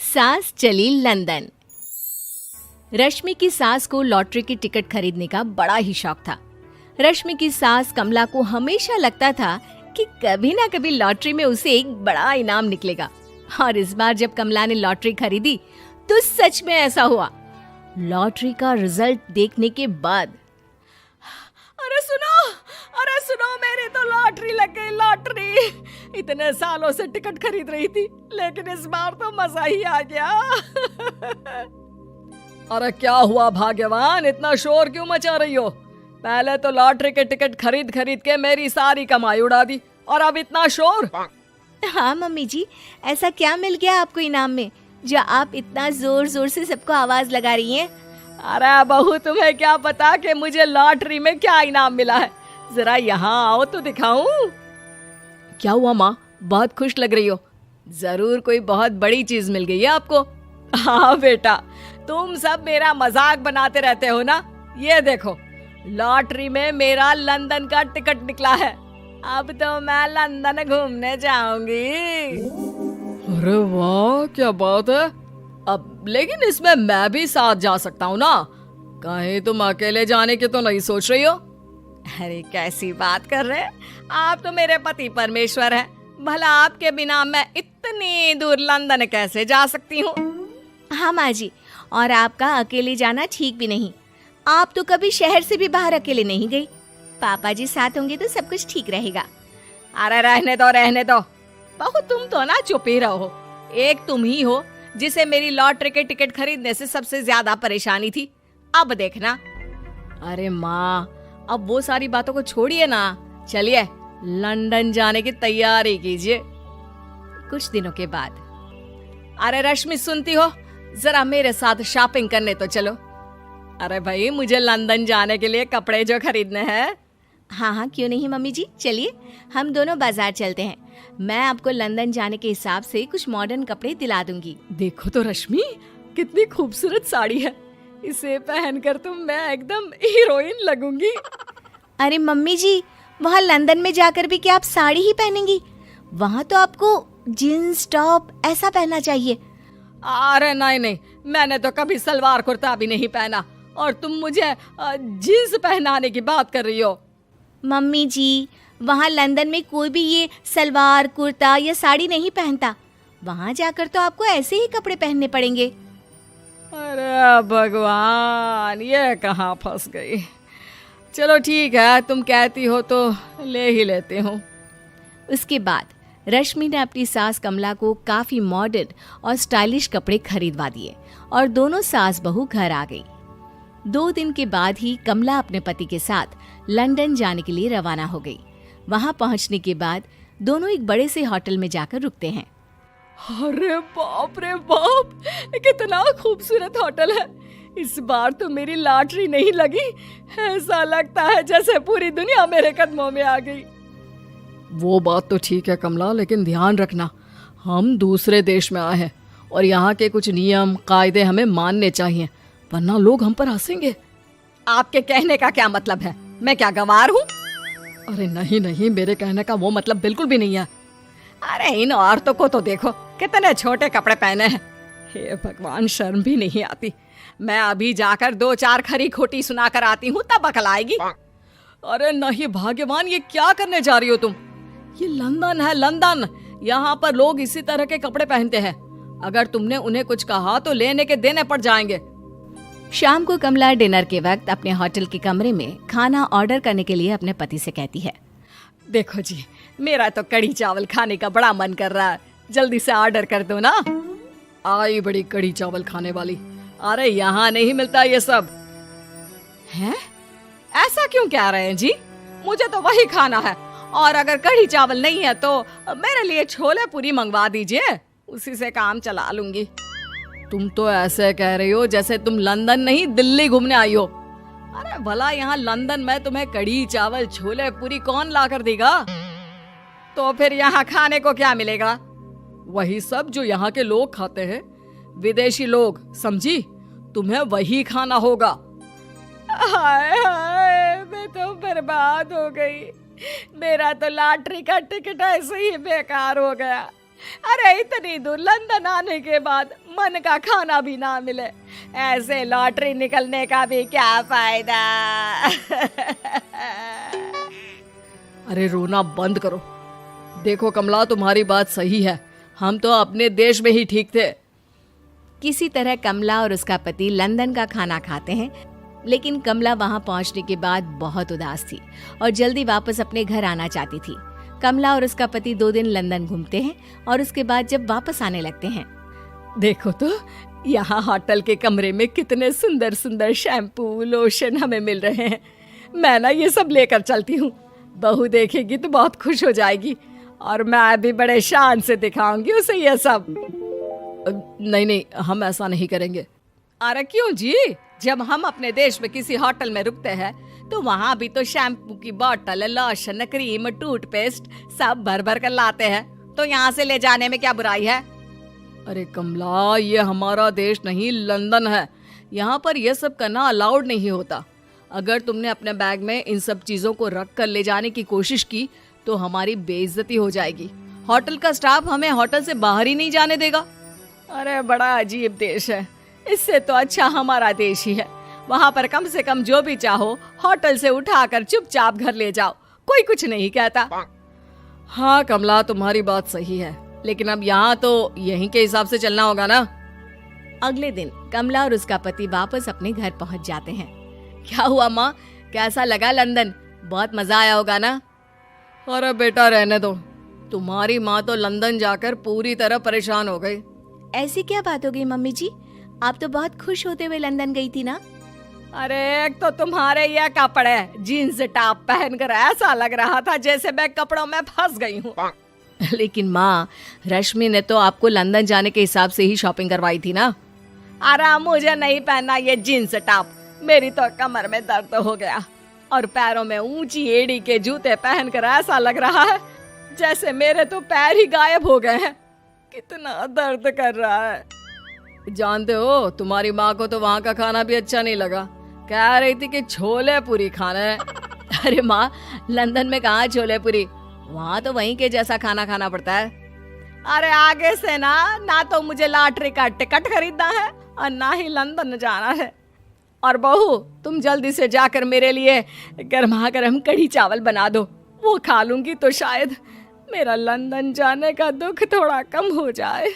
सास चली लंदन। रश्मि की सास को लॉटरी की टिकट खरीदने का बड़ा ही शौक था। रश्मि की सास कमला को हमेशा लगता था कि कभी ना कभी लॉटरी में उसे एक बड़ा इनाम निकलेगा। और इस बार जब कमला ने लॉटरी खरीदी तो सच में ऐसा हुआ। लॉटरी का रिजल्ट देखने के बाद अरे सुनो मेरी तो लॉटरी लग गई, लॉटरी। इतने सालों से टिकट खरीद रही थी लेकिन इस बार तो मजा ही आ गया। अरे क्या हुआ भाग्यवान, इतना शोर क्यों मचा रही हो? पहले तो लॉटरी के टिकट खरीद खरीद के मेरी सारी कमाई उड़ा दी और अब इतना शोर। हाँ मम्मी जी, ऐसा क्या मिल गया आपको इनाम में जो आप इतना जोर जोर से सबको आवाज लगा रही हैं? अरे बहू, तुम्हें क्या पता कि मुझे लॉटरी में क्या इनाम मिला है? जरा यहाँ आओ तो दिखाऊं। क्या हुआ माँ, बहुत खुश लग रही हो? जरूर कोई बहुत बड़ी चीज मिल गई है आपको। हाँ बेटा, तुम सब मेरा मजाक बनाते रहते हो ना। ये देखो, लॉटरी में मेरा लंदन का टिकट निकला है। अब तो मैं लंदन घूमने जाऊंगी। अरे वाह, क्या बात है। अब लेकिन इसमें मैं भी साथ जा सकता हूँ ना? कहीं तुम अकेले जाने की तो नहीं सोच रही हो? अरे कैसी बात कर रहे हैं आप, तो मेरे पति परमेश्वर हैं। भला आपके बिना मैं इतनी दूर लंदन कैसे जा सकती हूँ? हाँ माँ जी, और आपका अकेले जाना ठीक भी नहीं। आप तो कभी शहर से भी बाहर अकेले नहीं गई। पापा जी साथ होंगे तो सब कुछ ठीक रहेगा। अरे रहने दो बहू, तुम तो ना चुप ही रहो। एक तुम ही हो जिसे मेरी लॉटरी के टिकट खरीदने से सबसे ज्यादा परेशानी थी। अब देखना। अरे माँ, अब वो सारी बातों को छोड़िए ना, चलिए लंदन जाने की तैयारी कीजिए। कुछ दिनों के बाद, अरे रश्मि सुनती हो, जरा मेरे साथ शॉपिंग करने तो चलो। अरे भाई, मुझे लंदन जाने के लिए कपड़े जो खरीदने हैं। हाँ क्यों नहीं मम्मी जी, चलिए हम दोनों बाजार चलते हैं। मैं आपको लंदन जाने के हिसाब से कुछ मॉडर्न कपड़े दिला दूंगी। देखो तो रश्मि, कितनी खूबसूरत साड़ी है। इसे पहनकर तो मैं एकदम हीरोइन लगूंगी। अरे मम्मी जी, वहाँ लंदन में जाकर भी क्या आप साड़ी ही पहनेंगी? वहाँ तो आपको जीन्स टॉप ऐसा पहनना चाहिए। अरे नहीं, मैंने तो कभी सलवार कुर्ता भी नहीं पहना और तुम मुझे जीन्स पहनाने की बात कर रही हो। मम्मी जी, वहाँ लंदन में कोई भी ये सलवार कुर्ता या साड़ी नहीं पहनता। वहाँ जाकर तो आपको ऐसे ही कपड़े पहनने पड़ेंगे। अरे भगवान, ये कहाँ फंस गई। चलो ठीक है, तुम कहती हो तो ले ही लेती हूँ। उसके बाद रश्मि ने अपनी सास कमला को काफी मॉडर्न और स्टाइलिश कपड़े खरीदवा दिए और दोनों सास बहू घर आ गई। 2 दिन के बाद ही कमला अपने पति के साथ लंदन जाने के लिए रवाना हो गई। वहां पहुंचने के बाद दोनों एक बड़े से होटल में जाकर रुकते हैं। अरे बाप रे बाप, कितना खूबसूरत होटल है। इस बार तो मेरी लॉटरी नहीं लगी। ऐसा लगता है जैसे पूरी दुनिया मेरे कदमों में आ गई। वो बात तो ठीक है कमला, लेकिन ध्यान रखना, हम दूसरे देश में आए हैं और यहाँ के कुछ नियम कायदे हमें मानने चाहिए, वरना लोग हम पर हंसेंगे। आपके कहने का क्या मतलब है? मैं क्या गंवार हूँ? अरे नहीं, मेरे कहने का वो मतलब बिल्कुल भी नहीं है। अरे इन औरतों को तो देखो, कितने छोटे कपड़े पहने हैं। हे भगवान, शर्म भी नहीं आती। मैं अभी जाकर 2-4 खरी खोटी सुनाकर आती हूँ, तब अकल आएगी। अरे नहीं भाग्यवान, ये क्या करने जा रही हो तुम? ये लंदन है, लंदन। यहाँ पर लोग इसी तरह के कपड़े पहनते हैं। अगर तुमने उन्हें कुछ कहा तो लेने के देने पड़ जाएंगे। शाम को कमला डिनर के वक्त अपने होटल के कमरे में खाना ऑर्डर करने के लिए अपने पति से कहती है, देखो जी, मेरा तो कढ़ी चावल खाने का बड़ा मन कर रहा है, जल्दी से ऑर्डर कर दो ना। आई बड़ी कढ़ी चावल खाने वाली। अरे यहाँ नहीं मिलता ये सब। हैं? ऐसा क्यों कह रहे हैं जी? मुझे तो वही खाना है, और अगर कढ़ी चावल नहीं है तो मेरे लिए छोले पूरी मंगवा दीजिए, उसी से काम चला लूंगी। तुम तो ऐसे कह रही हो जैसे तुम लंदन नहीं दिल्ली घूमने आई हो। अरे भला यहाँ लंदन में तुम्हें कढ़ी चावल छोले पूरी कौन ला कर देगा? तो फिर यहाँ खाने को क्या मिलेगा? वही सब जो यहाँ के लोग खाते हैं, विदेशी लोग, समझी? तुम्हें वही खाना होगा। हाय हाय, मैं तो बर्बाद हो गई। मेरा तो लॉटरी का टिकट ऐसे ही बेकार हो गया। अरे इतनी दूर लंदन आने के बाद मन का खाना भी ना मिले, ऐसे लॉटरी निकलने का भी क्या फायदा। अरे रोना बंद करो। देखो कमला, तुम्हारी बात सही है, हम तो अपने देश में ही ठीक थे। किसी तरह कमला और उसका पति लंदन का खाना खाते हैं, लेकिन कमला वहां पहुंचने के बाद बहुत उदास थी और जल्दी वापस अपने घर आना चाहती थी। कमला और उसका पति 2 दिन लंदन घूमते हैं और उसके बाद जब वापस आने लगते हैं, देखो तो यहाँ होटल के कमरे में कितने सुंदर सुंदर शैम्पू लोशन हमें मिल रहे हैं। मैं ना ये सब लेकर चलती हूँ, बहू देखेगी तो बहुत खुश हो जाएगी और मैं भी बड़े शान से दिखाऊंगी उसे ये सब। नहीं नहीं, हम ऐसा नहीं करेंगे। अरे क्यों जी, जब हम अपने देश में किसी होटल में रुकते हैं तो वहाँ भी तो शैम्पू की बोतल, लोशन, क्रीम, टूथपेस्ट सब भर भर कर लाते हैं, तो यहाँ से ले जाने में क्या बुराई है। अरे कमला, ये हमारा देश नहीं लंदन है, यहाँ पर यह सब करना अलाउड नहीं होता। अगर तुमने अपने बैग में इन सब चीजों को रख कर ले जाने की कोशिश की तो हमारी बेइज्जती हो जाएगी। होटल का स्टाफ हमें होटल से बाहर ही नहीं जाने देगा। अरे बड़ा अजीब देश है, इससे तो अच्छा हमारा देश ही है। वहाँ पर कम से कम जो भी चाहो होटल से उठाकर चुपचाप घर ले जाओ, कोई कुछ नहीं कहता। हाँ कमला, तुम्हारी बात सही है, लेकिन अब यहाँ तो यहीं के हिसाब से चलना होगा ना। अगले दिन कमला और उसका पति वापस अपने घर पहुंच जाते हैं। क्या हुआ माँ, कैसा लगा लंदन? बहुत मजा आया होगा ना? अरे बेटा रहने दो, तुम्हारी माँ तो लंदन जाकर पूरी तरह परेशान हो गई। ऐसी क्या बात हो गई मम्मी जी? आप तो बहुत खुश होते हुए लंदन गई थी ना? अरे एक तो तुम्हारे ये कपड़े, जीन्स टॉप पहनकर ऐसा लग रहा था जैसे मैं कपड़ों में फंस गई हूँ। लेकिन माँ, रश्मि ने तो आपको लंदन जाने के हिसाब से ही शॉपिंग करवाई थी ना? अरे मुझे नहीं पहनना ये जीन्स टॉप, मेरी तो कमर में दर्द हो गया और पैरों में ऊंची एड़ी के जूते पहनकर ऐसा लग रहा है जैसे मेरे तो पैर ही गायब हो गए हैं। कितना दर्द कर रहा है। जानते हो, तुम्हारी माँ को तो वहाँ का खाना भी अच्छा नहीं लगा, कह रही थी कि छोले पूरी खाना है। अरे माँ, लंदन में कहाँ छोले पूरी, वहाँ तो वहीं के जैसा खाना खाना पड़ता है। अरे आगे से ना तो मुझे लॉटरी का टिकट खरीदना है और ना ही लंदन जाना है। और बहू, तुम जल्दी से जाकर मेरे लिए गर्मा गर्म कढ़ी चावल बना दो, वो खा लूंगी तो शायद मेरा लंदन जाने का दुख थोड़ा कम हो जाए।